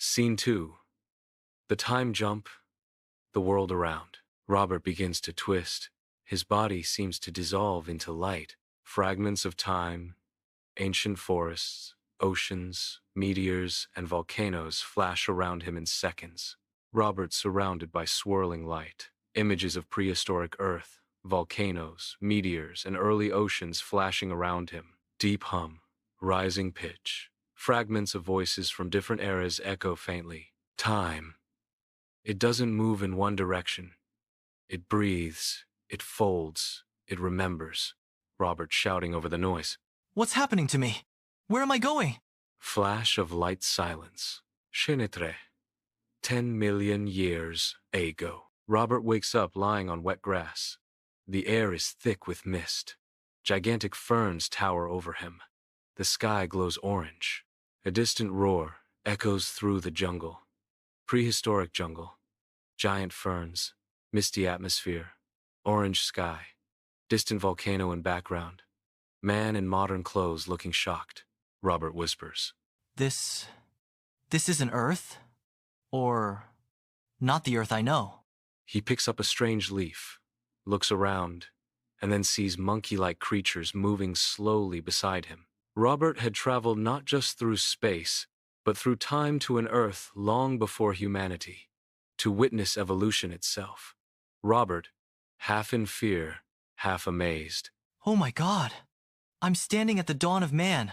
Scene 2. The time jump, the world around. Robert begins to twist. His body seems to dissolve into light. Fragments of time, ancient forests, oceans, meteors, and volcanoes flash around him in seconds. Robert surrounded by swirling light. Images of prehistoric Earth, volcanoes, meteors, and early oceans flashing around him. Deep hum, rising pitch. Fragments of voices from different eras echo faintly. Time. It doesn't move in one direction. It breathes, it folds, it remembers. Robert shouting over the noise. What's happening to me? Where am I going? Flash of light silence. Chenetre. 10 million years ago. Robert wakes up lying on wet grass. The air is thick with mist. Gigantic ferns tower over him. The sky glows orange. A distant roar echoes through the jungle. Prehistoric jungle. Giant ferns. Misty atmosphere. Orange sky. Distant volcano in background. Man in modern clothes looking shocked. Robert whispers. This isn't Earth? Or not the Earth I know? He picks up a strange leaf, looks around, and then sees monkey-like creatures moving slowly beside him. Robert had traveled not just through space, but through time to an Earth long before humanity, to witness evolution itself. Robert, half in fear, half amazed. Oh my God! I'm standing at the dawn of man.